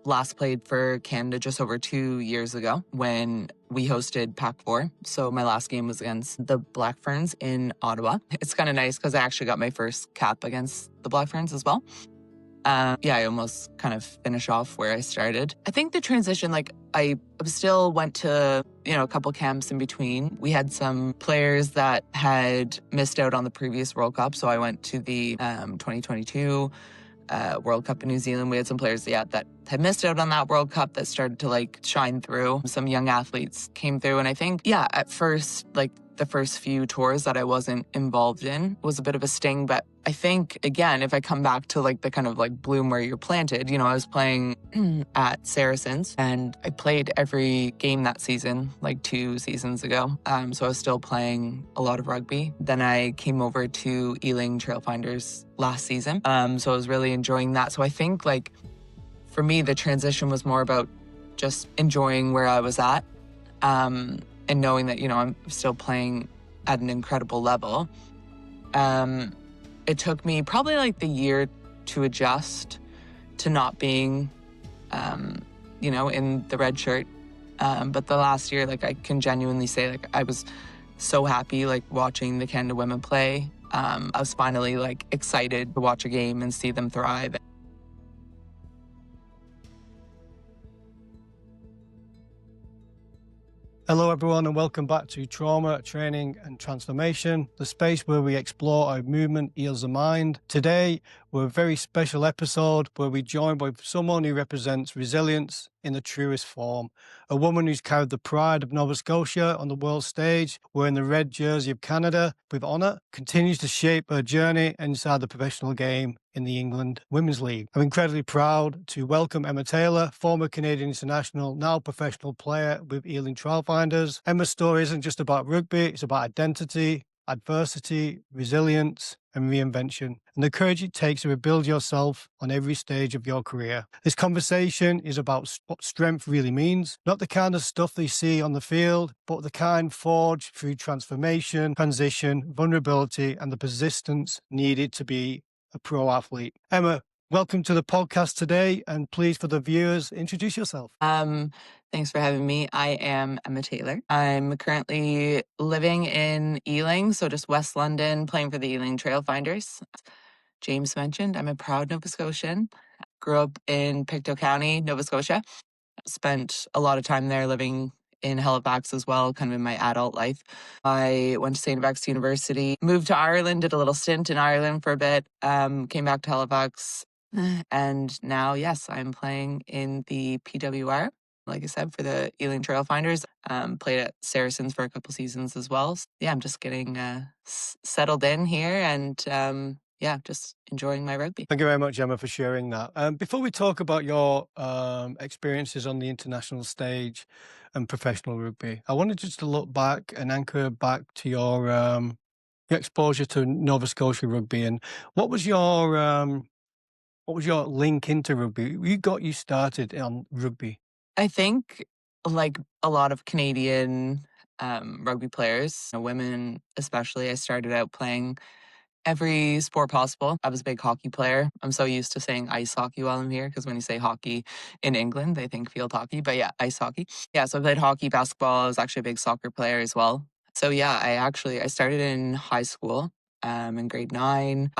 last played for Canada just over 2 years ago when we hosted Pac 4. So my last game was against the Black Ferns in Ottawa. It's kind of nice because I actually got my first cap against the Black Ferns as well. I almost kind of finish off where I started. I think the transition, I still went to, a couple camps in between. We had some players that had missed out on the previous World Cup. So I went to the 2022 World Cup in New Zealand. We had some players, that had missed out on that World Cup that started to shine through. Some young athletes came through. And I think, at first, the first few tours that I wasn't involved in was a bit of a sting. But I think, again, if I come back to the kind of bloom where you're planted, I was playing at Saracens and I played every game that season, 2 seasons ago. So I was still playing a lot of rugby. Then I came over to Ealing Trailfinders last season. So I was really enjoying that. So I think for me, the transition was more about just enjoying where I was at. And knowing that, I'm still playing at an incredible level. It took me probably the year to adjust to not being, in the red shirt. But the last year, I can genuinely say, I was so happy, watching the Canada women play. I was finally, excited to watch a game and see them thrive. Hello everyone and welcome back to Trauma, Training and Transformation, the space where we explore how movement heals the mind. Today, we're a very special episode where we join with someone who represents resilience in the truest form. A woman who's carried the pride of Nova Scotia on the world stage, wearing the red jersey of Canada with honour, continues to shape her journey inside the professional game in the England Women's League. I'm incredibly proud to welcome Emma Taylor, former Canadian international, now professional player with Ealing Trailfinders. Emma's story isn't just about rugby, it's about identity, adversity, resilience, and reinvention, and the courage it takes to rebuild yourself on every stage of your career. This conversation is about what strength really means, not the kind of stuff they see on the field, but the kind forged through transformation, transition, vulnerability, and the persistence needed to be a pro athlete. Emma, welcome to the podcast today, and please, for the viewers, introduce yourself. Thanks for having me. I am Emma Taylor. I'm currently living in Ealing, so just West London, playing for the Ealing Trailfinders. James mentioned I'm a proud Nova Scotian. Grew up in Pictou County, Nova Scotia. Spent a lot of time there living in Halifax as well, kind of in my adult life. I went to St. X University, moved to Ireland, did a little stint in Ireland for a bit, came back to Halifax, and now, yes, I'm playing in the PWR. Like I said, for the Ealing Trailfinders, played at Saracens for a couple seasons as well. So, I'm just getting settled in here and just enjoying my rugby. Thank you very much, Emma, for sharing that. Before we talk about your experiences on the international stage and professional rugby, I wanted just to look back and anchor back to your exposure to Nova Scotia rugby, and what was your link into rugby? What got you started on rugby? I think, like a lot of Canadian rugby players, women especially, I started out playing every sport possible. I was a big hockey player. I'm so used to saying ice hockey while I'm here, because when you say hockey in England, they think field hockey, but ice hockey. So I played hockey, basketball. I was actually a big soccer player as well. So I started in high school. In grade 9,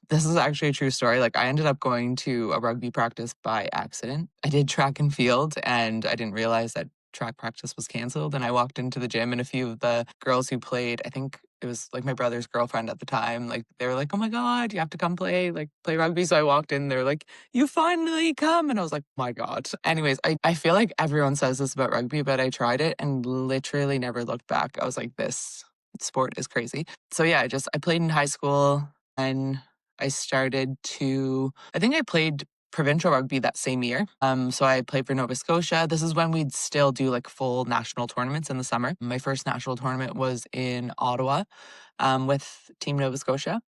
this is actually a true story. I ended up going to a rugby practice by accident. I did track and field, and I didn't realize that track practice was canceled. And I walked into the gym, and a few of the girls who played, I think it was my brother's girlfriend at the time, they were like, "Oh my God, you have to come play rugby." So I walked in, they were like, "You finally come." And I was like, "My God." Anyways, I feel like everyone says this about rugby, but I tried it and literally never looked back. I was like, this sport is crazy. So I played in high school, and I think I played provincial rugby that same year. So I played for Nova Scotia. This is when we'd still do full national tournaments in the summer. My first national tournament was in Ottawa with Team Nova Scotia.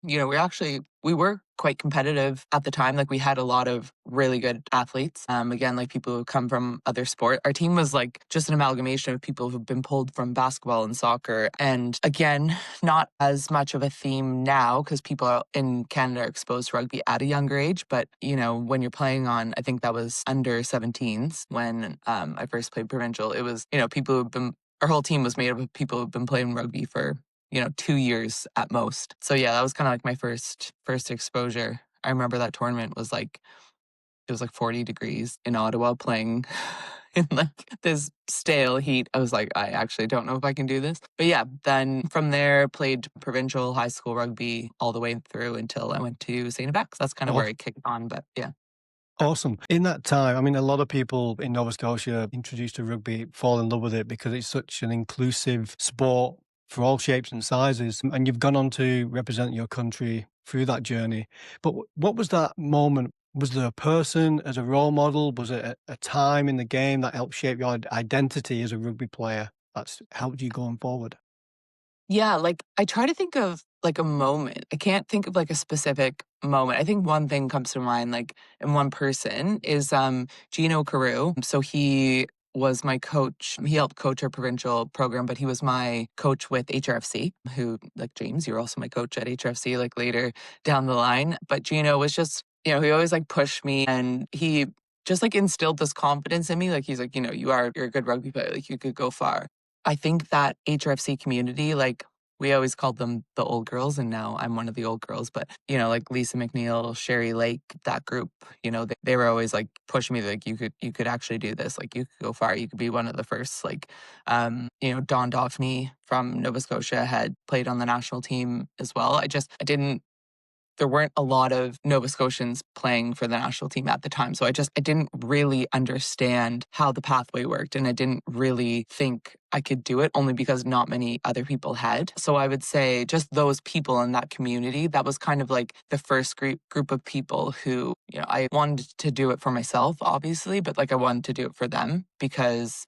We were quite competitive at the time. Like we had a lot of really good athletes. Again, like people who come from other sport. Our team was like just an amalgamation of people who've been pulled from basketball and soccer. And again, not as much of a theme now because people in Canada are exposed to rugby at a younger age. But, when you're playing on, I think that was under 17s when I first played provincial, it was, people who've been, our whole team was made up of people who've been playing rugby for 2 years at most. So yeah, that was kind of like my first exposure. I remember that tournament was like, it was like 40 degrees in Ottawa playing in like this stale heat. I was like, I actually don't know if I can do this. But yeah, then from there played provincial high school rugby all the way through until I went to St. FX. That's kind of where I kicked on, but yeah. Awesome. In that time, I mean, a lot of people in Nova Scotia introduced to rugby fall in love with it because it's such an inclusive sport for all shapes and sizes. And you've gone on to represent your country through that journey. But what was that moment? Was there a person as a role model? Was it a time in the game that helped shape your identity as a rugby player that's helped you going forward? Yeah, like I try to think of like a moment. I can't think of like a specific moment. I think one thing comes to mind, like in one person is Gino Carew. So he was my coach. He helped coach our provincial program, but he was my coach with HRFC, who like James, you're also my coach at HRFC, like later down the line. But Gino was just, he always like pushed me and he just like instilled this confidence in me. Like he's like, you're a good rugby player. Like you could go far. I think that HRFC community, like we always called them the old girls, and now I'm one of the old girls. But like Lisa McNeil, Sherry Lake, that group, they were always like pushing me, like you could actually do this, like you could go far, you could be one of the first. Like, Don Doffney from Nova Scotia had played on the national team as well. I didn't there weren't a lot of Nova Scotians playing for the national team at the time. So I didn't really understand how the pathway worked. And I didn't really think I could do it only because not many other people had. So I would say just those people in that community, that was kind of like the first group of people who, I wanted to do it for myself, obviously, but like I wanted to do it for them because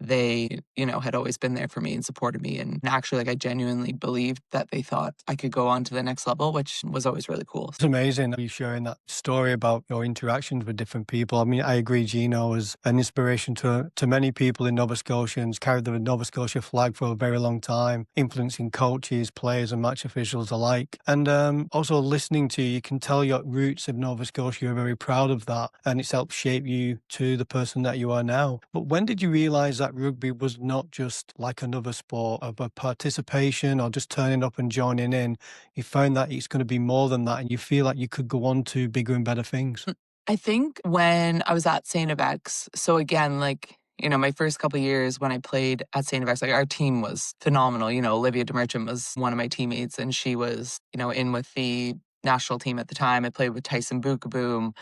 they, had always been there for me and supported me. And actually, like, I genuinely believed that they thought I could go on to the next level, which was always really cool. It's amazing you sharing that story about your interactions with different people. I mean, I agree, Gino was an inspiration to many people in Nova Scotia and carried the Nova Scotia flag for a very long time, influencing coaches, players, and match officials alike. And also listening to you, you can tell your roots of Nova Scotia. You're very proud of that, and it's helped shape you to the person that you are now. But when did you realize that rugby was not just like another sport of a participation or just turning up and joining in? You found that it's going to be more than that, and you feel like you could go on to bigger and better things. I think when I was at St. FX, so again, like, my first couple of years when I played at St. FX, like our team was phenomenal. Olivia DeMerchant was one of my teammates and she was, in with the national team at the time. I played with Tyson Bukaboom,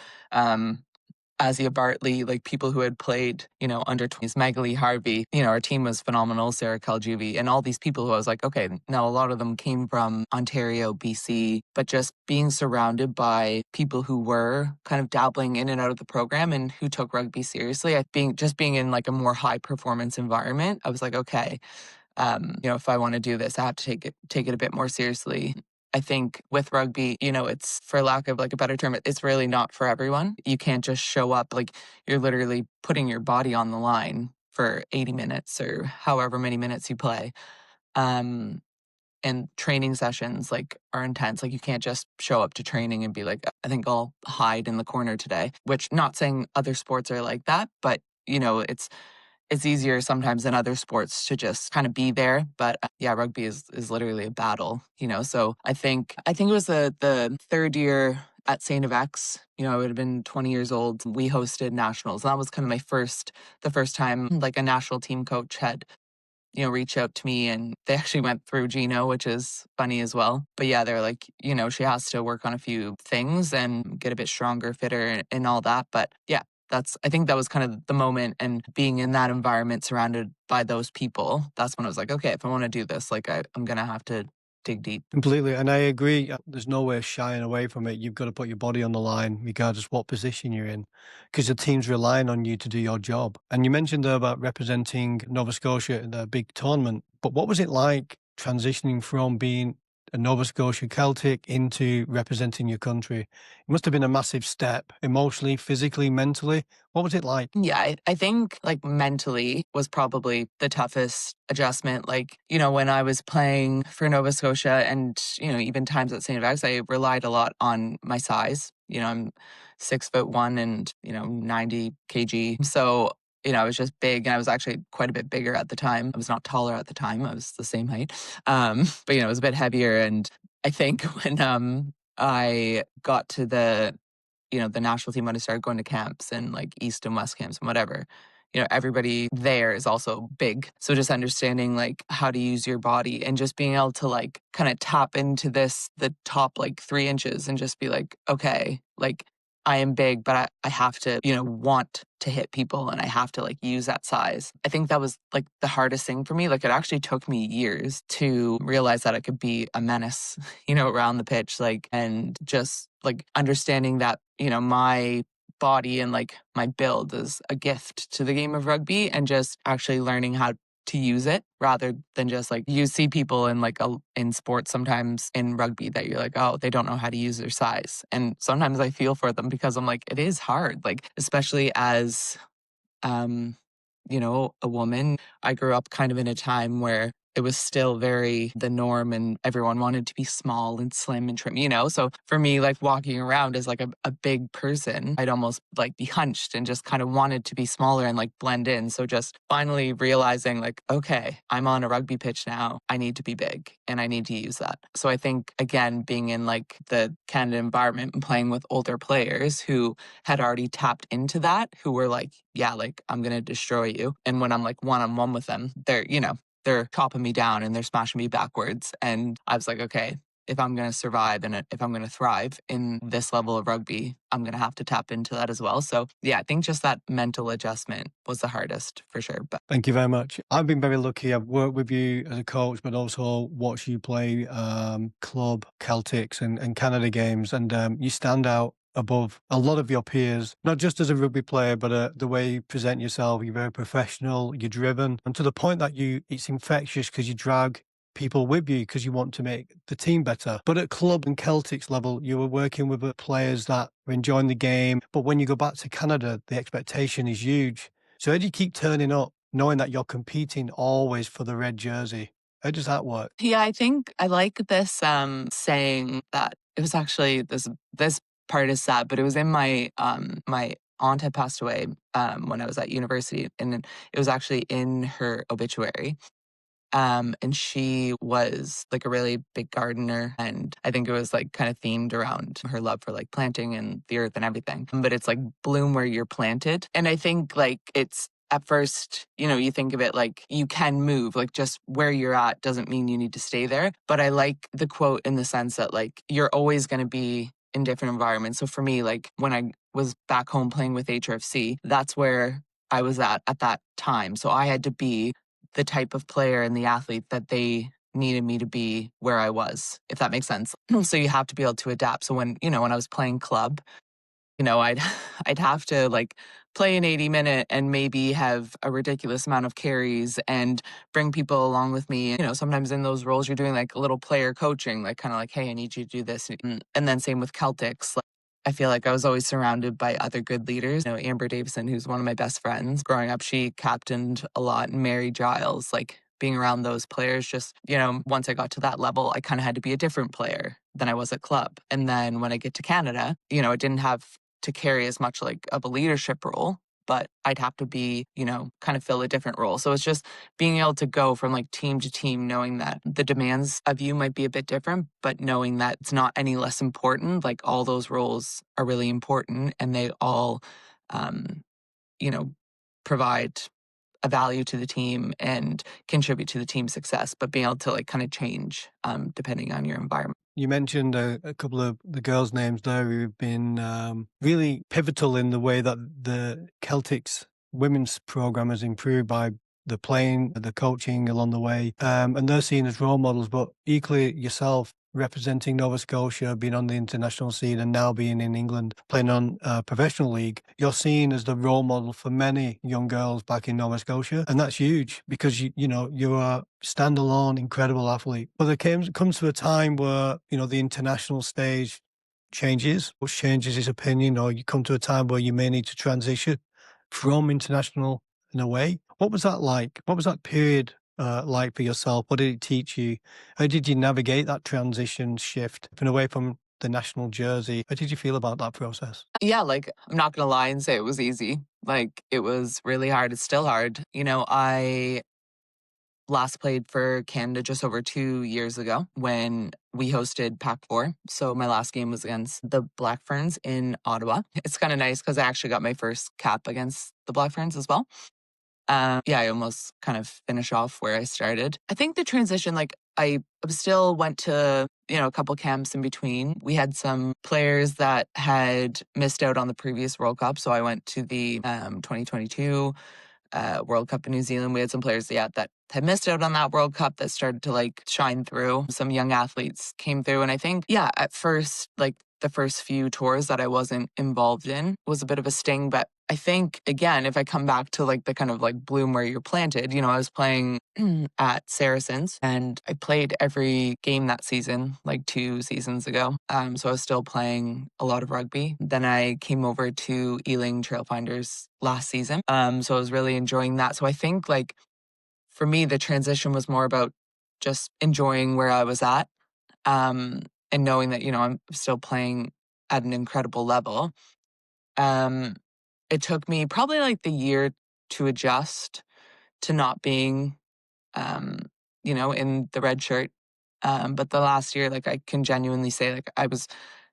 Asia Bartley, like people who had played, under 20s, Magali Harvey. Our team was phenomenal, Sarah Kaljuvi, and all these people who I was like, okay, now a lot of them came from Ontario, BC, but just being surrounded by people who were kind of dabbling in and out of the program and who took rugby seriously. Being in like a more high performance environment, I was like, okay, if I want to do this, I have to take it a bit more seriously. I think with rugby, it's, for lack of like a better term, it's really not for everyone. You can't just show up, like you're literally putting your body on the line for 80 minutes or however many minutes you play. And training sessions like are intense. Like you can't just show up to training and be like, I think I'll hide in the corner today, which not saying other sports are like that, but it's easier sometimes in other sports to just kind of be there. But yeah, rugby is literally a battle, So I think it was the third year at St. FX, I would have been 20 years old. We hosted nationals. And that was kind of the first time like a national team coach had, reach out to me, and they actually went through Gino, which is funny as well. But yeah, they're like, she has to work on a few things and get a bit stronger, fitter and all that. But yeah, I think that was kind of the moment, and being in that environment surrounded by those people, that's when I was like, okay, if I want to do this, like I'm going to have to dig deep. Completely. And I agree. There's no way of shying away from it. You've got to put your body on the line, regardless what position you're in, because the team's relying on you to do your job. And you mentioned there about representing Nova Scotia in the big tournament. But what was it like transitioning from being a Nova Scotia Celtic into representing your country? It must have been a massive step emotionally, physically, mentally. What was it like? Yeah, I think like mentally was probably the toughest adjustment. Like, when I was playing for Nova Scotia and, even times at St. Vex, I relied a lot on my size. I'm 6'1" and, 90 kg. So, I was just big and I was actually quite a bit bigger at the time. I was not taller at the time. I was the same height. But, I was a bit heavier. And I think when I got to the national team when I started going to camps and like East and West camps and whatever, everybody there is also big. So just understanding like how to use your body and just being able to like kind of tap into the top like 3 inches and just be like, okay, like I am big, but I have to, want to hit people and I have to like use that size. I think that was like the hardest thing for me. Like it actually took me years to realize that I could be a menace, around the pitch, like, and just like understanding that, my body and like my build is a gift to the game of rugby and just actually learning how to use it rather than just like you see people in like in sports sometimes in rugby that you're like, oh, they don't know how to use their size. And sometimes I feel for them because I'm like, it is hard, like especially as um a woman. I grew up kind of in a time where it was still very the norm and everyone wanted to be small and slim and trim, So for me, like walking around as like a big person, I'd almost like be hunched and just kind of wanted to be smaller and like blend in. So just finally realizing like, okay, I'm on a rugby pitch now. I need to be big and I need to use that. So I think, again, being in like the Canada environment and playing with older players who had already tapped into that, who were like, yeah, like I'm going to destroy you. And when I'm like one-on-one with them, they're chopping me down and they're smashing me backwards. And I was like, okay, if I'm going to survive and if I'm going to thrive in this level of rugby, I'm going to have to tap into that as well. So yeah, I think just that mental adjustment was the hardest for sure. But Thank you very much. I've been very lucky. I've worked with you as a coach, but also watched you play club, Celtics and Canada games. And you stand out above a lot of your peers, not just as a rugby player, but the way you present yourself. You're very professional, you're driven, and to the point that it's infectious because you drag people with you because you want to make the team better. But at club and Celtics level, you were working with the players that were enjoying the game. But when you go back to Canada, the expectation is huge. So how do you keep turning up knowing that you're competing always for the red jersey? How does that work? yeah, I think I like this saying that it was actually this part is sad, but it was in my aunt had passed away when I was at university, and it was actually in her obituary. And she was like a really big gardener. And I think it was like kind of themed around her love for like planting and the earth and everything. But it's like bloom where you're planted. And I think like it's at first, you think of it like you can move, like just where you're at doesn't mean you need to stay there. But I like the quote in the sense that like you're always going to be in different environments. So for me, like when I was back home playing with HRFC, that's where I was at that time. So I had to be the type of player and the athlete that they needed me to be where I was, if that makes sense. So you have to be able to adapt. So when I was playing club, I'd I'd have to like play an 80-minute and maybe have a ridiculous amount of carries and bring people along with me. Sometimes in those roles you're doing like a little player coaching, like kind of like, hey, I need you to do this. And then same with Celtics. Like, I feel like I was always surrounded by other good leaders. Amber Davison, who's one of my best friends. Growing up, she captained a lot, and Mary Giles, like being around those players, just, once I got to that level, I kind of had to be a different player than I was at club. And then when I get to Canada, I didn't have to carry as much like of a leadership role, but I'd have to be, kind of fill a different role. So it's just being able to go from like team to team, knowing that the demands of you might be a bit different, but knowing that it's not any less important. Like all those roles are really important and they all, um, you know, provide a value to the team and contribute to the team's success, but being able to like kind of change depending on your environment. You mentioned a couple of the girls' names there who've been really pivotal in the way that the Celtics women's program has improved by the playing, the coaching along the way, and they're seen as role models. But equally yourself, representing Nova Scotia, being on the international scene, and now being in England, playing on a professional league, you're seen as the role model for many young girls back in Nova Scotia. And that's huge because, you're a standalone, incredible athlete. But comes to a time where, the international stage changes, which changes his opinion, or you come to a time where you may need to transition from international in a way. What was that like? What was that period like for yourself? What did it teach you? How did you navigate that transition shift and away from the national jersey? How did you feel about that process? Yeah, like I'm not gonna lie and say it was easy. Like it was really hard. It's still hard. I last played for Canada just over 2 years ago when we hosted Pac 4. So my last game was against the Black Ferns in Ottawa. It's kind of nice because I actually got my first cap against the Black Ferns as well. Yeah, I almost kind of finish off where I started. I think the transition, like I still went to, a couple camps in between. We had some players that had missed out on the previous World Cup. So I went to the 2022 World Cup in New Zealand. We had some players, that had missed out on that World Cup that started to like shine through. Some young athletes came through. And I think, yeah, at first, like the first few tours that I wasn't involved in was a bit of a sting. But I think, again, if I come back to like the kind of like bloom where you're planted, I was playing at Saracens and I played every game that season, like 2 seasons ago. So I was still playing a lot of rugby. Then I came over to Ealing Trailfinders last season. So I was really enjoying that. So I think like for me, the transition was more about just enjoying where I was at. And knowing that, I'm still playing at an incredible level. Um, it took me probably like the year to adjust to not being, um, in the red shirt. But the last year, like I can genuinely say, like I was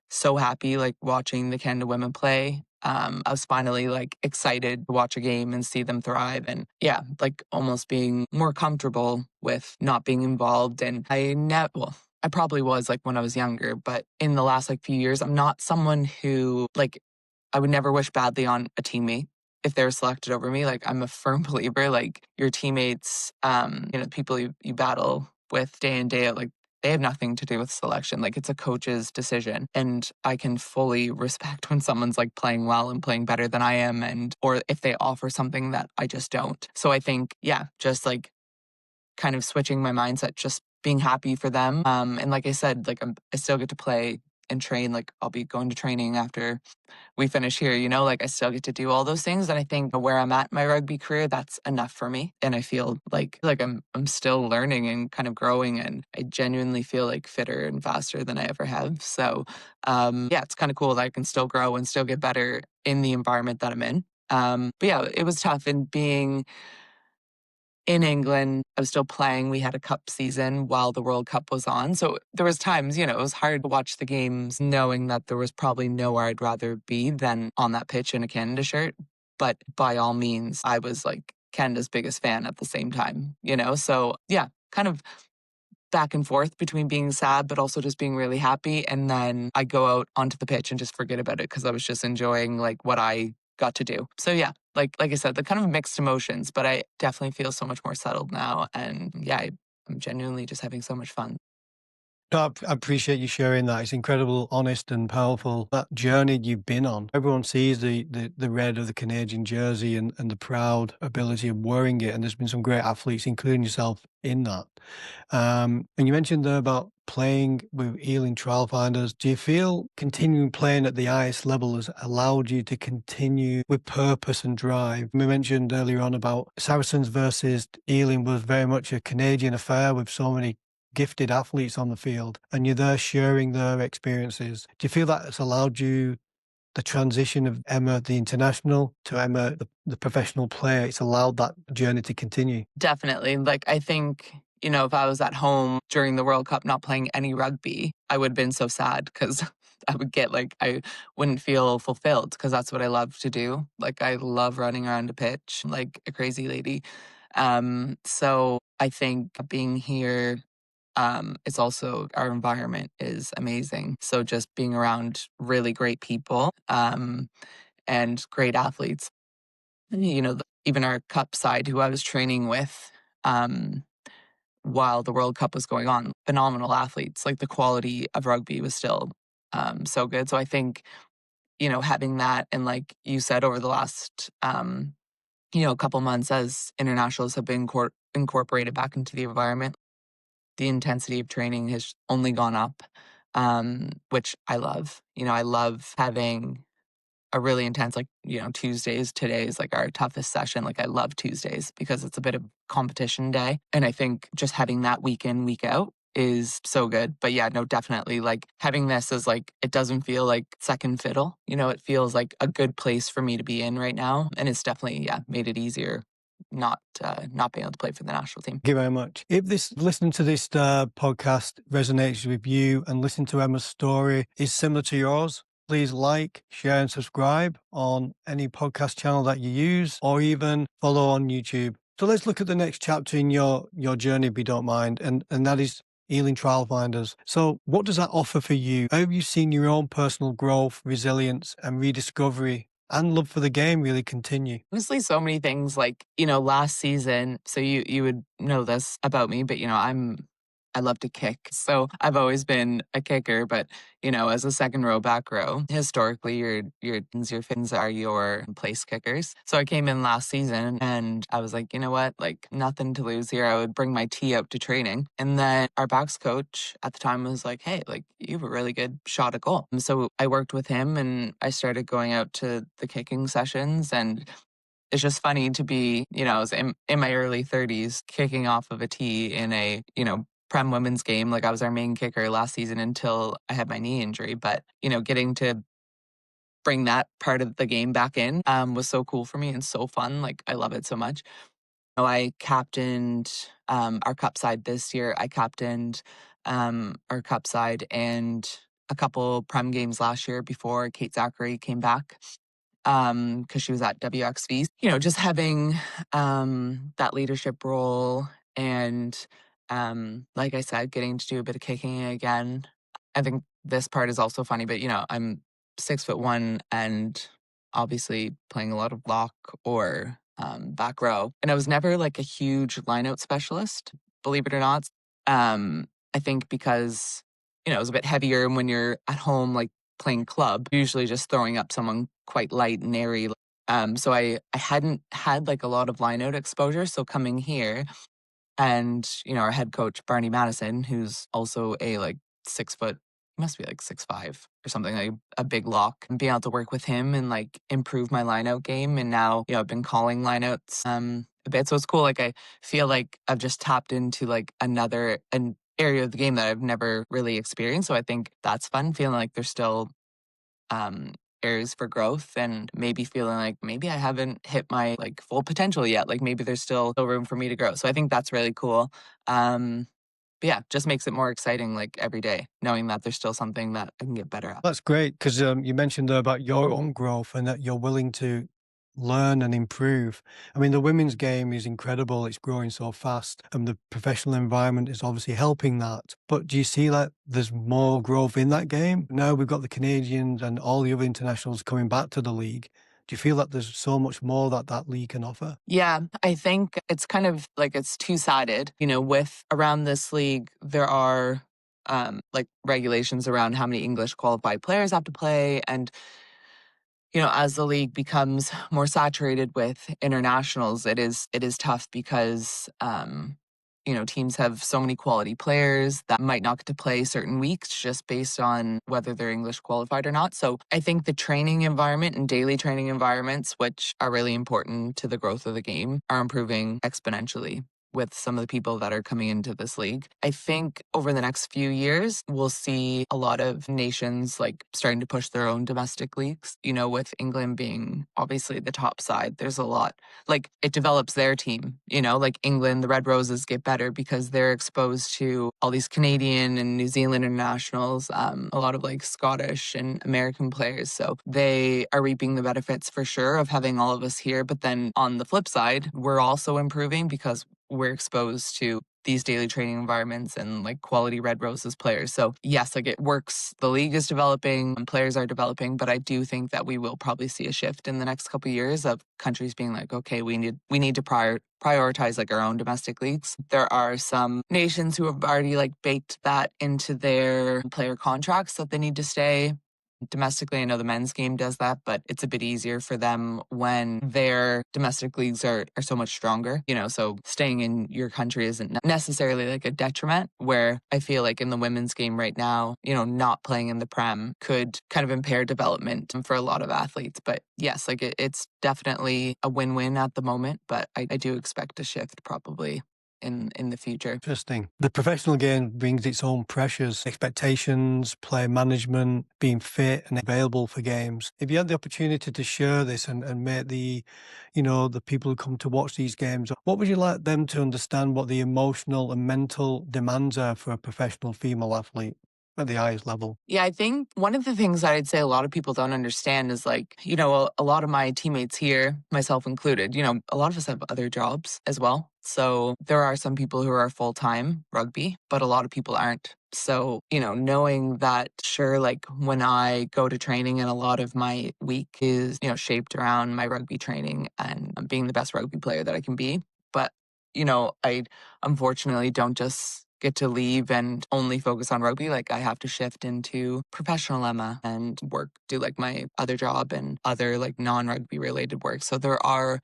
so happy, like watching the Canada women play. I was finally like excited to watch a game and see them thrive. And yeah, like almost being more comfortable with not being involved. And I probably was like when I was younger, but in the last like few years, I'm not someone who like I would never wish badly on a teammate if they're selected over me. Like I'm a firm believer, like your teammates, people you battle with day in, day out, like they have nothing to do with selection. Like it's a coach's decision. And I can fully respect when someone's like playing well and playing better than I am or if they offer something that I just don't. So I think, yeah, just like kind of switching my mindset, just being happy for them. And like I said, like I still get to play and train. Like I'll be going to training after we finish here, like I still get to do all those things. And I think where I'm at in my rugby career, that's enough for me. And I feel like I'm still learning and kind of growing. And I genuinely feel like fitter and faster than I ever have. So yeah, it's kind of cool that I can still grow and still get better in the environment that I'm in. But yeah, it was tough in being in England. I was still playing. We had a cup season while the World Cup was on. So there was times, it was hard to watch the games knowing that there was probably nowhere I'd rather be than on that pitch in a Canada shirt. But by all means, I was like Canada's biggest fan at the same time, So yeah, kind of back and forth between being sad, but also just being really happy. And then I go out onto the pitch and just forget about it because I was just enjoying like what I got to do. So yeah, like I said, the kind of mixed emotions, but I definitely feel so much more settled now. And yeah, I'm genuinely just having so much fun. No, I appreciate you sharing that. It's incredible, honest and powerful. That journey you've been on. Everyone sees the red of the Canadian jersey and the proud ability of wearing it. And there's been some great athletes, including yourself, in that. And you mentioned there about playing with Ealing Trailfinders. Do you feel continuing playing at the highest level has allowed you to continue with purpose and drive? We mentioned earlier on about Saracens versus Ealing was very much a Canadian affair with so many gifted athletes on the field, and you're there sharing their experiences. Do you feel that it's allowed you the transition of Emma, the international, to Emma, the professional player? It's allowed that journey to continue. Definitely. Like, I think, if I was at home during the World Cup not playing any rugby, I would have been so sad because I wouldn't feel fulfilled because that's what I love to do. Like, I love running around a pitch like a crazy lady. So I think being here, it's also our environment is amazing. So just being around really great people, and great athletes, even our cup side who I was training with, um, while the World Cup was going on. Phenomenal athletes. Like the quality of rugby was still so good. So I think, having that, and like you said, over the last, couple months as internationals have been incorporated back into the environment, the intensity of training has only gone up, which I love. I love having a really intense, like, Tuesdays. Today is like our toughest session. Like, I love Tuesdays because it's a bit of competition day. And I think just having that week in, week out is so good. But yeah, no, definitely like having this as like, it doesn't feel like second fiddle. It feels like a good place for me to be in right now. And it's definitely, yeah, made it easier not being able to play for the national team. Thank you very much. If listening to this podcast resonates with you and listening to Emma's story is similar to yours, please like, share, and subscribe on any podcast channel that you use, or even follow on YouTube. So let's look at the next chapter in your journey, if you don't mind, and that is Ealing Trailfinders. So what does that offer for you? How have you seen your own personal growth, resilience, and rediscovery and love for the game really continue? Honestly, so many things. Like, last season, so you would know this about me, but I love to kick. So I've always been a kicker, but as a second row, back row, historically your fins are your place kickers. So I came in last season and I was like, you know what? Like, nothing to lose here. I would bring my tee out to training. And then our backs coach at the time was like, hey, like, you have a really good shot at goal. And so I worked with him and I started going out to the kicking sessions, and it's just funny to be, I was in my early 30s kicking off of a tee in a, Prem women's game. Like, I was our main kicker last season until I had my knee injury. But, getting to bring that part of the game back in was so cool for me and so fun. Like, I love it so much. I captained our cup side this year. I captained our cup side and a couple Prem games last year before Kate Zachary came back, because she was at WXV. Just having that leadership role and, like I said, getting to do a bit of kicking again. I think this part is also funny, but I'm 6'1" and obviously playing a lot of lock or back row. And I was never like a huge lineout specialist, believe it or not. I think because, it was a bit heavier, and when you're at home, like playing club, usually just throwing up someone quite light and airy. So I hadn't had like a lot of lineout exposure. So coming here, and our head coach Barney Madison, who's also a like 6 foot, he must be like 6'5" or something, like a big lock, and being able to work with him and like improve my lineout game. And now I've been calling lineouts a bit, so it's cool. Like, I feel like I've just tapped into like an area of the game that I've never really experienced. So I think that's fun, feeling like there's still areas for growth, and maybe feeling like maybe I haven't hit my like full potential yet. Like, maybe there's still room for me to grow. So I think that's really cool. But yeah, just makes it more exciting, like every day, knowing that there's still something that I can get better at. That's great, because you mentioned there about your own growth and that you're willing to learn and improve. I mean, the women's game is incredible. It's growing so fast, and the professional environment is obviously helping that. But do you see that there's more growth in that game? Now we've got the Canadians and all the other internationals coming back to the league. Do you feel that there's so much more that league can offer? Yeah, I think it's kind of like it's two-sided. With around this league, there are like regulations around how many English qualified players have to play. And as the league becomes more saturated with internationals, it is tough because teams have so many quality players that might not get to play certain weeks just based on whether they're English qualified or not. So I think the training environment and daily training environments, which are really important to the growth of the game, are improving exponentially with some of the people that are coming into this league. I think over the next few years, we'll see a lot of nations like starting to push their own domestic leagues, with England being obviously the top side. There's a lot, like, it develops their team, like England, the Red Roses get better because they're exposed to all these Canadian and New Zealand internationals, a lot of like Scottish and American players. So they are reaping the benefits for sure of having all of us here. But then on the flip side, we're also improving because we're exposed to these daily training environments and like quality Red Roses players. So yes, like it works. The league is developing and players are developing, but I do think that we will probably see a shift in the next couple of years of countries being like, okay, we need to prioritize like our own domestic leagues. There are some nations who have already like baked that into their player contracts that they need to stay domestically. I know the men's game does that, but it's a bit easier for them when their domestic leagues are so much stronger, so staying in your country isn't necessarily like a detriment, where I feel like in the women's game right now, not playing in the Prem could kind of impair development for a lot of athletes. But yes, like it's definitely a win-win at the moment, but I do expect a shift probably in the future. Interesting. The professional game brings its own pressures, expectations, player management, being fit and available for games. If you had the opportunity to share this and make the people who come to watch these games, what would you like them to understand what the emotional and mental demands are for a professional female athlete at the highest level? Yeah, I think one of the things that I'd say a lot of people don't understand is like, a lot of my teammates here, myself included, a lot of us have other jobs as well. So there are some people who are full time rugby, but a lot of people aren't. So, knowing that, sure, like when I go to training and a lot of my week is, shaped around my rugby training and being the best rugby player that I can be. But, I unfortunately don't just get to leave and only focus on rugby. Like I have to shift into professional Emma and do like my other job and other like non-rugby related work. So there are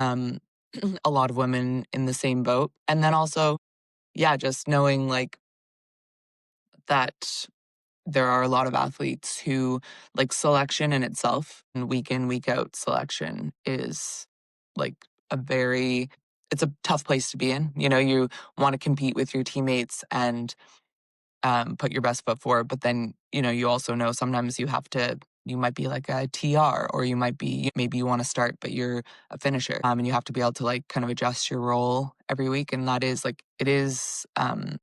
a lot of women in the same boat. And then also, yeah, just knowing like that there are a lot of athletes who like selection in itself and week in, week out selection is like it's a tough place to be in. You want to compete with your teammates and put your best foot forward. But then, you also know sometimes you might be like a TR, or maybe you want to start, but you're a finisher. And you have to be able to like kind of adjust your role every week. And that is like, it is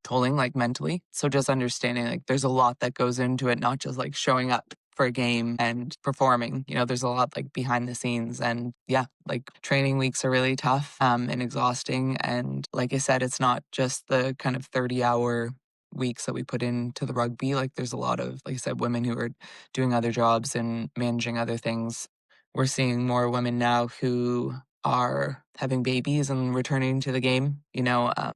tolling like mentally. So just understanding like there's a lot that goes into it, not just like showing up for a game and performing. There's a lot like behind the scenes, and yeah, like training weeks are really tough and exhausting. And like I said, it's not just the kind of 30-hour weeks that we put into the rugby. Like there's a lot of, like I said, women who are doing other jobs and managing other things. We're seeing more women now who are having babies and returning to the game.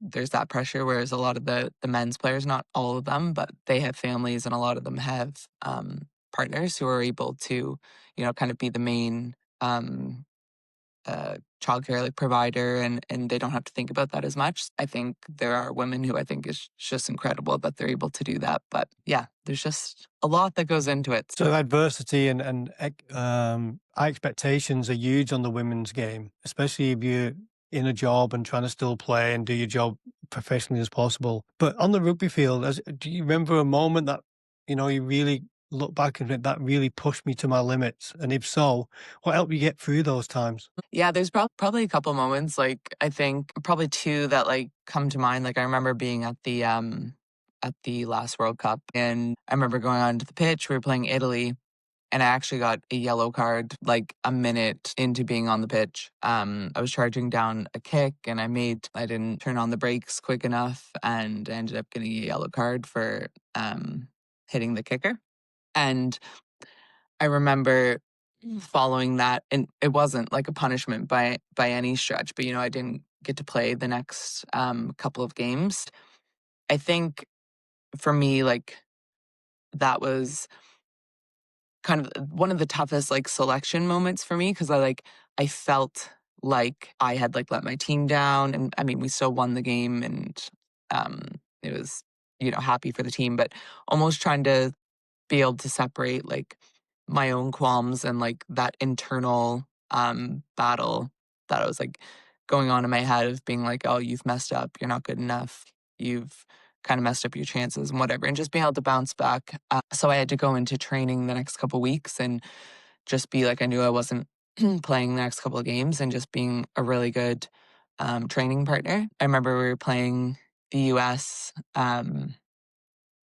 There's that pressure, whereas a lot of the men's players, not all of them, but they have families, and a lot of them have partners who are able to, kind of be the main childcare like provider, and they don't have to think about that as much. I think there are women who I think is just incredible that they're able to do that. But yeah, there's just a lot that goes into it. So adversity and expectations are huge on the women's game, especially if you're in a job and trying to still play and do your job professionally as possible. But on the rugby field, do you remember a moment that, you really look back and think that really pushed me to my limits? And if so, what helped you get through those times? Yeah, there's probably a couple moments, like I think probably two that like come to mind. Like I remember being at the last World Cup, and I remember going onto the pitch. We were playing Italy, and I actually got a yellow card like a minute into being on the pitch. I was charging down a kick, and I didn't turn on the brakes quick enough, and I ended up getting a yellow card for hitting the kicker. And I remember following that, and it wasn't like a punishment by any stretch, but I didn't get to play the next couple of games. I think for me, like that was kind of one of the toughest like selection moments for me, because I felt like I had like let my team down, and I mean we still won the game, and um it was happy for the team, but almost trying to be able to separate like my own qualms and like that internal battle that I was like going on in my head of being like, oh, you've messed up, you're not good enough, you've kind of messed up your chances and whatever, and just being able to bounce back. So I had to go into training the next couple weeks and just be like, I knew I wasn't playing the next couple of games, and just being a really good training partner. I remember we were playing the US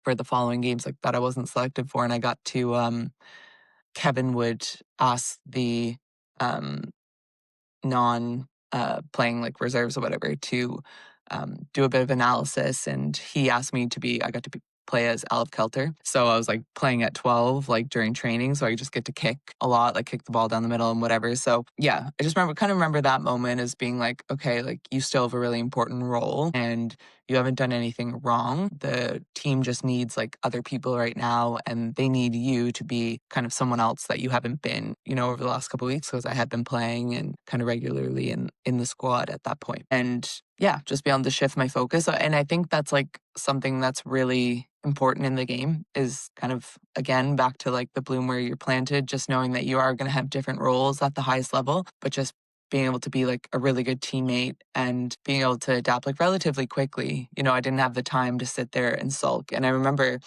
for the following games like that I wasn't selected for, and I got to Kevin would ask the non playing like reserves or whatever to do a bit of analysis. And he asked me I got to play as Alf Kelter. So I was like playing at 12, like during training. So I just get to kick a lot, like kick the ball down the middle and whatever. So yeah, I just remember that moment as being like, okay, like you still have a really important role and you haven't done anything wrong. The team just needs like other people right now, and they need you to be kind of someone else that you haven't been, over the last couple of weeks, because I had been playing and kind of regularly in the squad at that point. And yeah, just be able to shift my focus. And I think that's like something that's really important in the game, is kind of, again, back to like the bloom where you're planted, just knowing that you are going to have different roles at the highest level, but just being able to be like a really good teammate and being able to adapt like relatively quickly. I didn't have the time to sit there and sulk. And I remember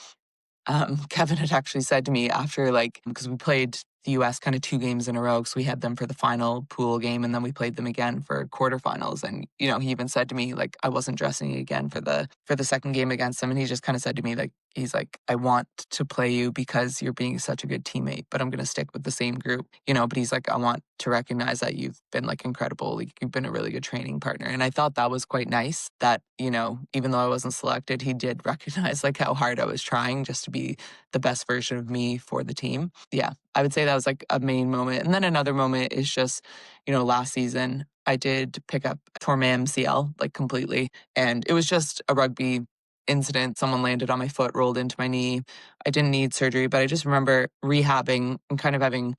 Kevin had actually said to me after, like, because we played the US kind of 2 games in a row, because we had them for the final pool game and then we played them again for quarterfinals. And, he even said to me, like, I wasn't dressing again for the second game against them. And he just kind of said to me, like, he's like, I want to play you because you're being such a good teammate, but I'm going to stick with the same group, but he's like, I want to recognize that you've been like incredible. Like, you've been a really good training partner. And I thought that was quite nice that, even though I wasn't selected, he did recognize like how hard I was trying just to be the best version of me for the team. Yeah, I would say that was like a main moment. And then another moment is just, last season I did pick up, tore my MCL like completely. And it was just a rugby incident. Someone landed on my foot, rolled into my knee. I didn't need surgery, but I just remember rehabbing and kind of having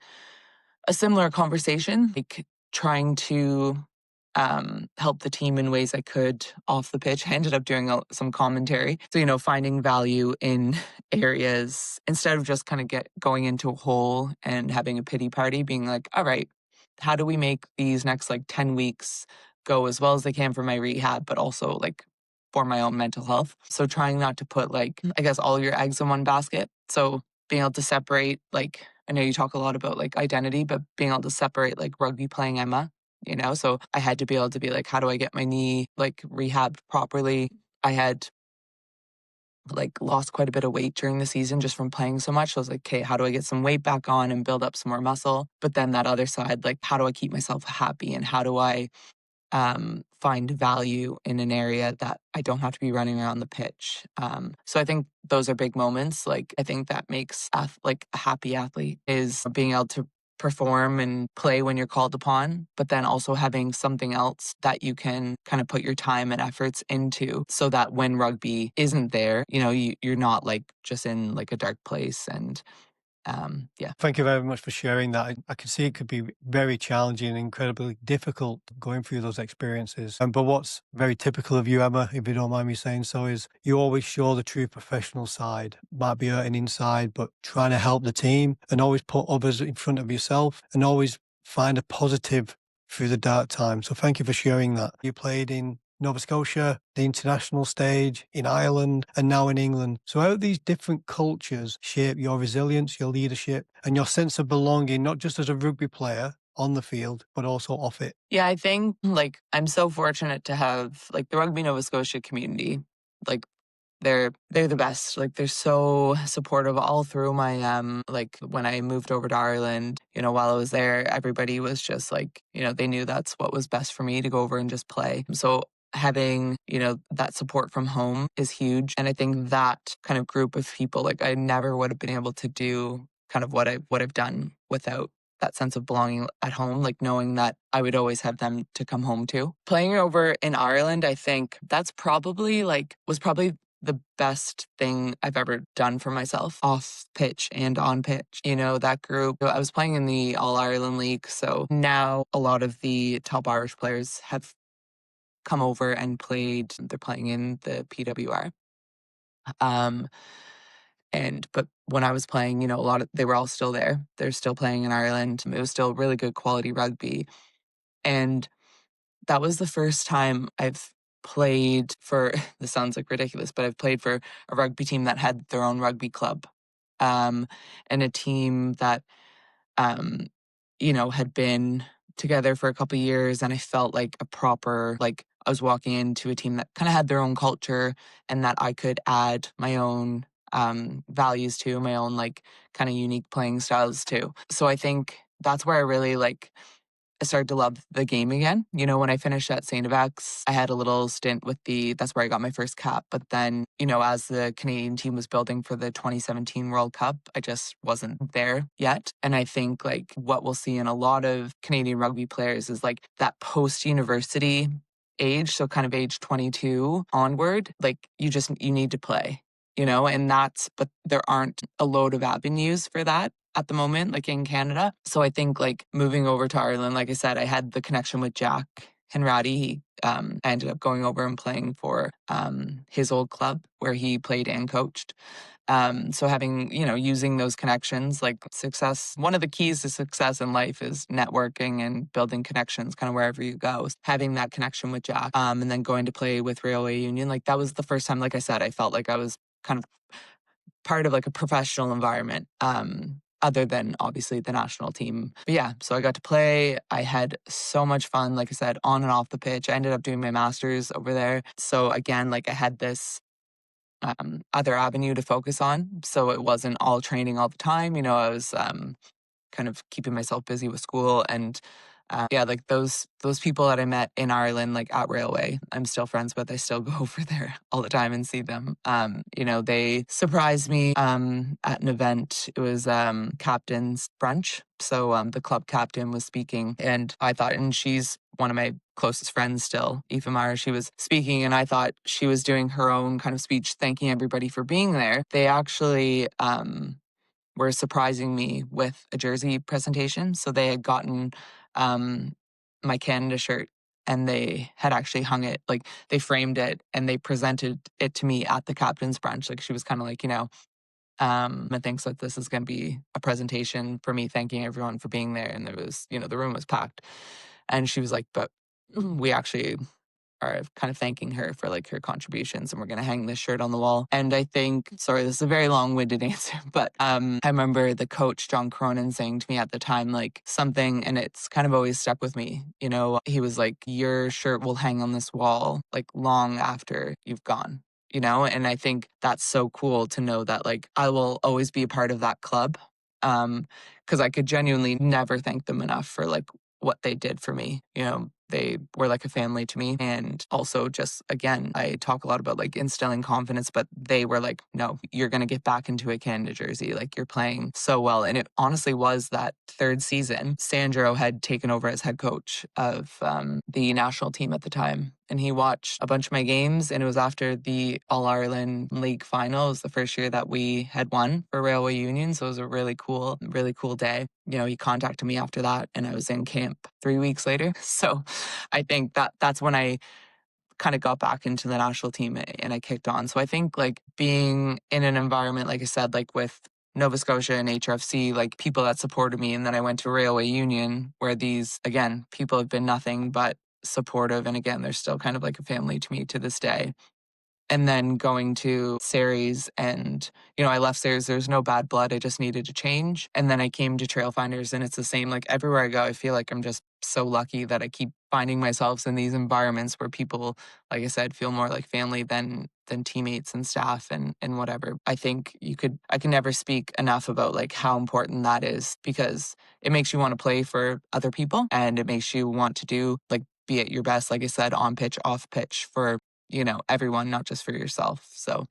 a similar conversation, like trying to help the team in ways I could off the pitch. I ended up doing some commentary. So, finding value in areas instead of just kind of going into a hole and having a pity party, being like, all right, how do we make these next like 10 weeks go as well as they can for my rehab, but also like for my own mental health. So trying not to put like, I guess, all your eggs in one basket. So being able to separate, like, I know you talk a lot about like identity, but being able to separate like rugby playing Emma, so I had to be able to be like, how do I get my knee like rehabbed properly? I had like lost quite a bit of weight during the season just from playing so much. So I was like, okay, how do I get some weight back on and build up some more muscle? But then that other side, like, how do I keep myself happy and how do I find value in an area that I don't have to be running around the pitch. So I think those are big moments. Like, I think that makes like a happy athlete is being able to perform and play when you're called upon, but then also having something else that you can kind of put your time and efforts into, so that when rugby isn't there, you're not like just in like a dark place. And yeah. Thank you very much for sharing that. I can see it could be very challenging and incredibly difficult going through those experiences. But what's very typical of you, Emma, if you don't mind me saying so, is you always show the true professional side. Might be hurting inside, but trying to help the team and always put others in front of yourself and always find a positive through the dark times. So thank you for sharing that. You played in Nova Scotia, the international stage, in Ireland, and now in England. So how these different cultures shape your resilience, your leadership, and your sense of belonging, not just as a rugby player on the field, but also off it? Yeah, I think like I'm so fortunate to have like the Rugby Nova Scotia community. Like, they're the best. Like, they're so supportive all through my like when I moved over to Ireland, while I was there, everybody was just like, they knew that's what was best for me, to go over and just play. So having, that support from home is huge. And I think that kind of group of people, like, I never would have been able to do kind of what I would have done without that sense of belonging at home, like knowing that I would always have them to come home to. Playing over in Ireland, I think that's was probably the best thing I've ever done for myself, off pitch and on pitch. That group, I was playing in the All Ireland League. So now a lot of the top Irish players have come over and played. They're playing in the PWR. Um, but when I was playing, they were all still there. They're still playing in Ireland. It was still really good quality rugby. And that was the first time I've played for, this sounds like ridiculous, but I've played for a rugby team that had their own rugby club. And a team that, um, had been together for a couple of years. And I felt like a proper, like I was walking into a team that kind of had their own culture and that I could add my own values to, my own like kind of unique playing styles to. So I think that's where I really like, I started to love the game again. When I finished at St. X, I had a little stint with that's where I got my first cap. But then, as the Canadian team was building for the 2017 World Cup, I just wasn't there yet. And I think like what we'll see in a lot of Canadian rugby players is like that post-university age, so kind of age 22 onward, like you need to play, but there aren't a load of avenues for that at the moment, like in Canada. So I think like moving over to Ireland, like I said, I had the connection with Jack Henratty. I ended up going over and playing for his old club where he played and coached. So having, using those connections, like success, one of the keys to success in life is networking and building connections kind of wherever you go. Having that connection with Jack, and then going to play with Railway Union, like that was the first time, like I said, I felt like I was kind of part of like a professional environment. Other than obviously the national team. But yeah, so I got to play. I had so much fun, like I said, on and off the pitch. I ended up doing my master's over there. So again, like I had this other avenue to focus on. So it wasn't all training all the time. I was kind of keeping myself busy with school. And yeah, like those people that I met in Ireland, like at Railway, I'm still friends with. I still go over there all the time and see them. They surprised me at an event. It was captain's brunch. So the club captain was speaking, and she's one of my closest friends still, Aoife Meyer, she was speaking, and I thought she was doing her own kind of speech, thanking everybody for being there. They actually were surprising me with a jersey presentation. So they had gotten my Canada shirt and they had actually hung it, like they framed it and they presented it to me at the captain's brunch. Like she was kind of like, I think so this is going to be a presentation for me thanking everyone for being there. And there was, the room was packed. And she was like, but we actually are kind of thanking her for like her contributions and we're going to hang this shirt on the wall. And I think, sorry, this is a very long-winded answer, but I remember the coach, John Cronin, saying to me at the time, like something, and it's kind of always stuck with me. He was like, your shirt will hang on this wall like long after you've gone. And I think that's so cool to know that like I will always be a part of that club. Because I could genuinely never thank them enough for like what they did for me. They were like a family to me. And also just, again, I talk a lot about like instilling confidence, but they were like, no, you're going to get back into a Canada jersey. Like you're playing so well. And it honestly was that third season, Sandro had taken over as head coach of the national team at the time. And he watched a bunch of my games, and it was after the All-Ireland League final. It was the first year that we had won for Railway Union, so it was a really cool day. He contacted me after that, and I was in camp 3 weeks later. So I think that's when I kind of got back into the national team and I kicked on. So I think like being in an environment, like I said, like with Nova Scotia and HRFC, like people that supported me, and then I went to Railway Union where these, again, people have been nothing but supportive. And again, they're still kind of like a family to me to this day. And then going to Ceres and, I left Ceres. There's no bad blood. I just needed to change. And then I came to Trailfinders, and it's the same. Like everywhere I go, I feel like I'm just so lucky that I keep finding myself in these environments where people, like I said, feel more like family than teammates and staff and whatever. I think I can never speak enough about like how important that is, because it makes you want to play for other people, and it makes you want to do like be at your best, like I said, on pitch, off pitch for everyone, not just for yourself. So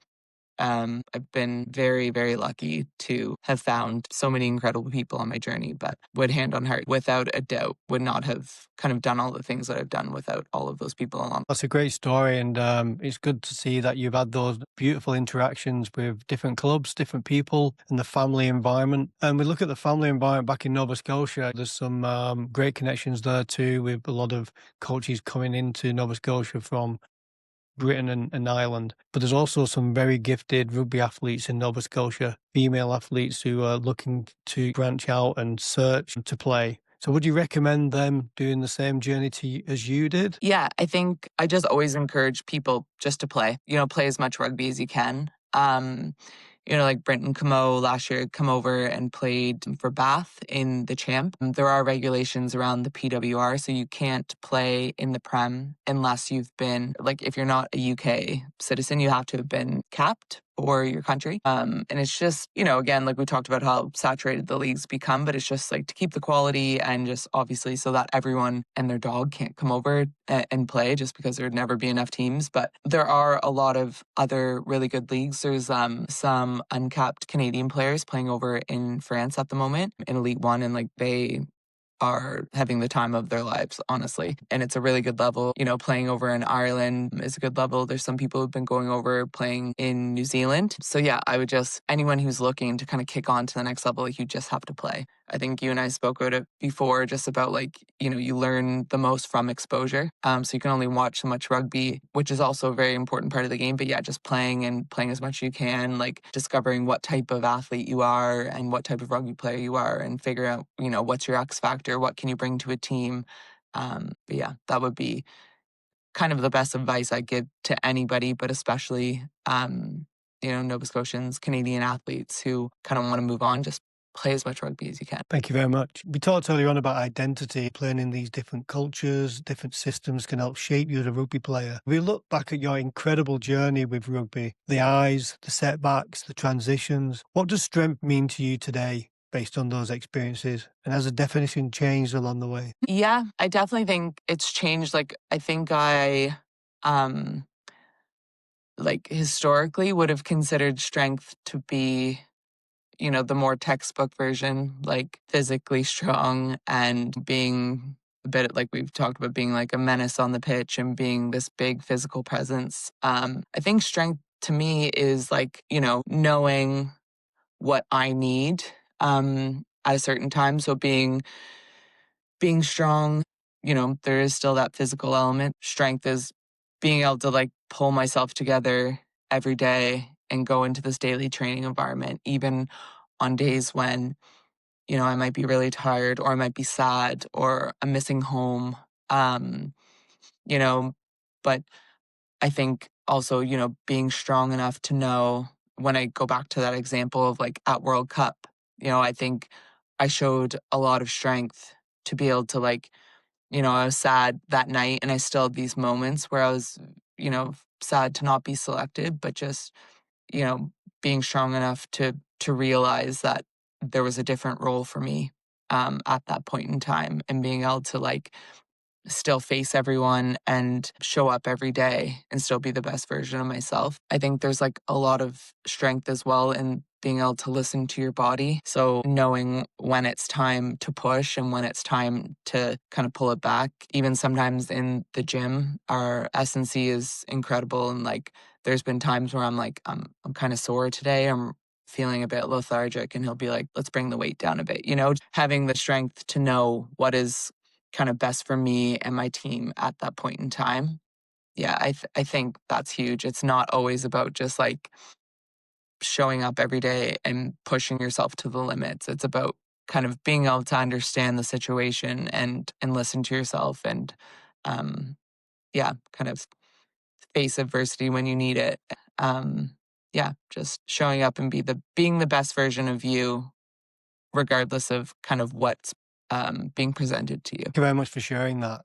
I've been very, very lucky to have found so many incredible people on my journey, but would hand on heart, without a doubt, would not have kind of done all the things that I've done without all of those people along. That's a great story, and it's good to see that you've had those beautiful interactions with different clubs, different people, and the family environment. And we look at the family environment back in Nova Scotia. There's some great connections there too, with a lot of coaches coming into Nova Scotia from Britain and Ireland. But there's also some very gifted rugby athletes in Nova Scotia, female athletes who are looking to branch out and search to play. So would you recommend them doing the same journey as you did? Yeah, I think I just always encourage people just to play, play as much rugby as you can. Like Brenton Comeau last year come over and played for Bath in the Champ. There are regulations around the PWR, so you can't play in the Prem unless you've been, like if you're not a UK citizen, you have to have been capped for your country. And it's just, again, like we talked about how saturated the leagues become, but it's just like to keep the quality and just obviously so that everyone and their dog can't come over and play just because there'd never be enough teams. But there are a lot of other really good leagues. There's some uncapped Canadian players playing over in France at the moment in Elite One, and like they are having the time of their lives, honestly. And it's a really good level. Playing over in Ireland is a good level. There's some people who've been going over playing in New Zealand. So yeah, I would just, anyone who's looking to kind of kick on to the next level, like you just have to play. I think you and I spoke about it before, just about like, you learn the most from exposure. So you can only watch so much rugby, which is also a very important part of the game. But yeah, just playing as much as you can, like discovering what type of athlete you are and what type of rugby player you are, and figure out, what's your X factor, what can you bring to a team. But yeah, that would be kind of the best advice I give to anybody, but especially, Nova Scotians, Canadian athletes who kind of want to move on. Just play as much rugby as you can. Thank you very much. We talked earlier on about identity. Playing in these different cultures, different systems can help shape you as a rugby player. We look back at your incredible journey with rugby, the highs, the setbacks, the transitions. What does strength mean to you today based on those experiences? And has the definition changed along the way? Yeah, I definitely think it's changed. Like, I think um, like historically would have considered strength to be, the more textbook version, like physically strong and being a bit like we've talked about, being like a menace on the pitch and being this big physical presence. I think strength to me is like, knowing what I need at a certain time. So being strong, there is still that physical element. Strength is being able to like pull myself together every day and go into this daily training environment, even on days when, I might be really tired, or I might be sad, or I'm missing home. Um, you know, but I think also, being strong enough to know, when I go back to that example of like at World Cup, I think I showed a lot of strength to be able to like, I was sad that night and I still had these moments where I was, sad to not be selected, but just, you know, being strong enough to realize that there was a different role for me at that point in time, and being able to like still face everyone and show up every day and still be the best version of myself. I think there's like a lot of strength as well in being able to listen to your body. So knowing when it's time to push and when it's time to kind of pull it back. Even sometimes in the gym, our S&C is incredible. And like, there's been times where I'm like, I'm kind of sore today. I'm feeling a bit lethargic, and he'll be like, let's bring the weight down a bit, having the strength to know what is kind of best for me and my team at that point in time. Yeah, I think that's huge. It's not always about just like showing up every day and pushing yourself to the limits. It's about kind of being able to understand the situation and listen to yourself, and yeah, kind of face adversity when you need it. Yeah, just showing up and being the best version of you, regardless of kind of what's being presented to you. Thank you very much for sharing that.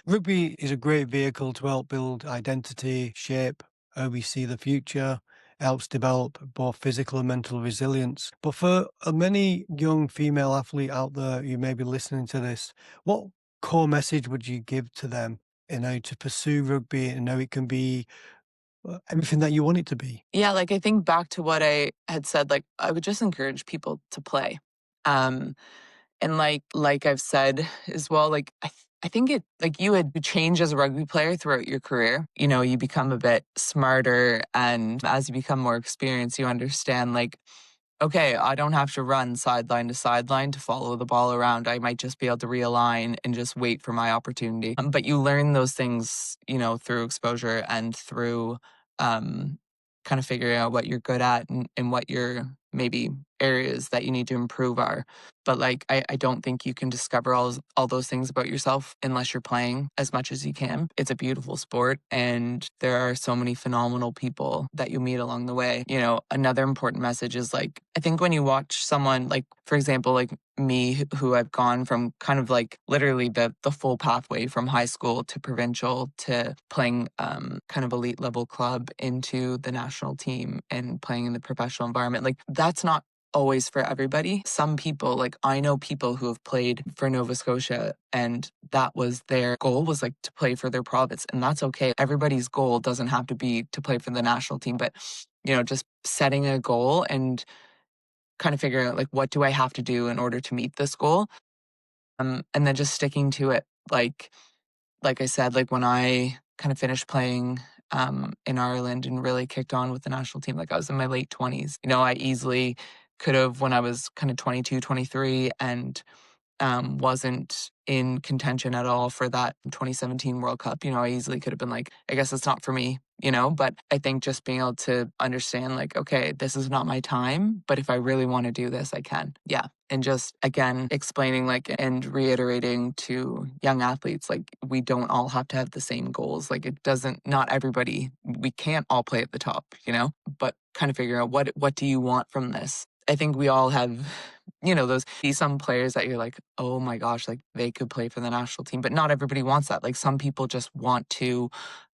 Rugby is a great vehicle to help build identity, shape how we see the future, helps develop both physical and mental resilience. But for many young female athlete out there who may be listening to this, what core message would you give to them in how to pursue rugby and how it can be everything that you want it to be? Yeah, like I think back to what I had said, like I would just encourage people to play. Um, and like I've said as well, like I think it like you change as a rugby player throughout your career. You become a bit smarter, and as you become more experienced, you understand like, okay, I don't have to run sideline to sideline to follow the ball around. I might just be able to realign and just wait for my opportunity. But you learn those things, through exposure and through kind of figuring out what you're good at and what you're maybe areas that you need to improve are. But like, I don't think you can discover all those things about yourself unless you're playing as much as you can. It's a beautiful sport, and there are so many phenomenal people that you meet along the way. You know, another important message is like, I think when you watch someone, like, for example, like me, who I've gone from kind of like literally the full pathway from high school to provincial to playing kind of elite level club into the national team and playing in the professional environment. Like, that's not always for everybody. Some people, like I know people who have played for Nova Scotia and that was their goal, was like to play for their province, and that's okay. Everybody's goal doesn't have to be to play for the national team, but you know, just setting a goal and kind of figuring out like, what do I have to do in order to meet this goal, and then just sticking to it. Like I said, like when I kind of finished playing in Ireland and really kicked on with the national team, like I was in my late 20s. You know, I easily could have, when I was kind of 22, 23, and wasn't in contention at all for that 2017 World Cup. You know, I easily could have been like, I guess it's not for me, you know, but I think just being able to understand like, okay, this is not my time, but if I really want to do this, I can. Yeah. And just again, explaining like and reiterating to young athletes, like we don't all have to have the same goals. Like it doesn't, not everybody, we can't all play at the top, you know, but kind of figuring out what do you want from this? I think we all have, you know, those be some players that you're like, oh my gosh, like they could play for the national team, but not everybody wants that. Like some people just want to,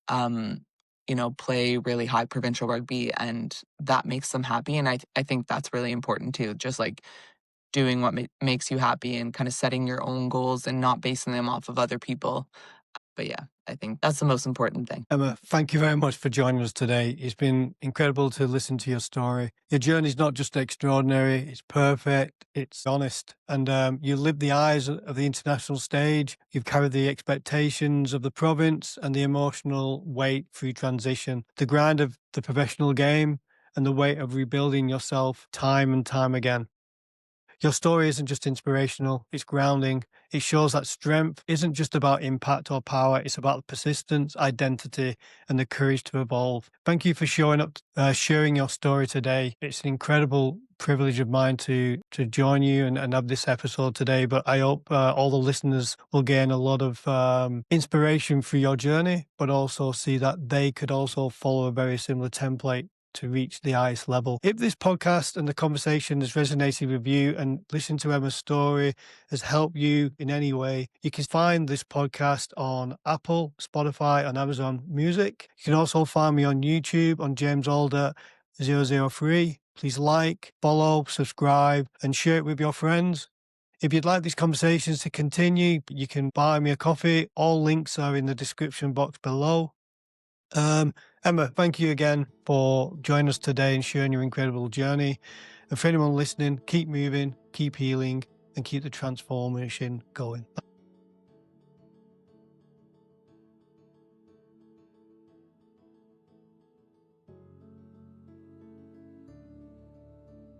um, you know, play really high provincial rugby, and that makes them happy. And I think that's really important too. Just like doing what makes you happy and kind of setting your own goals and not basing them off of other people. But yeah, I think that's the most important thing. Emma, thank you very much for joining us today. It's been incredible to listen to your story. Your journey is not just extraordinary, it's perfect, it's honest. And you lived the eyes of the international stage. You've carried the expectations of the province and the emotional weight through transition, the grind of the professional game, and the weight of rebuilding yourself time and time again. Your story isn't just inspirational, it's grounding. It shows that strength isn't just about impact or power, it's about persistence, identity, and the courage to evolve. Thank you for showing up, sharing your story today. It's an incredible privilege of mine to join you and have this episode today. But I hope all the listeners will gain a lot of inspiration through your journey, but also see that they could also follow a very similar template to reach the highest level. If this podcast and the conversation has resonated with you and listening to Emma's story has helped you in any way, you can find this podcast on Apple, Spotify, and Amazon Music. You can also find me on YouTube on James Alder 003. Please like, follow, subscribe, and share it with your friends. If you'd like these conversations to continue, you can buy me a coffee. All links are in the description box below. Emma, thank you again for joining us today and sharing your incredible journey. And for anyone listening, keep moving, keep healing, and keep the transformation going.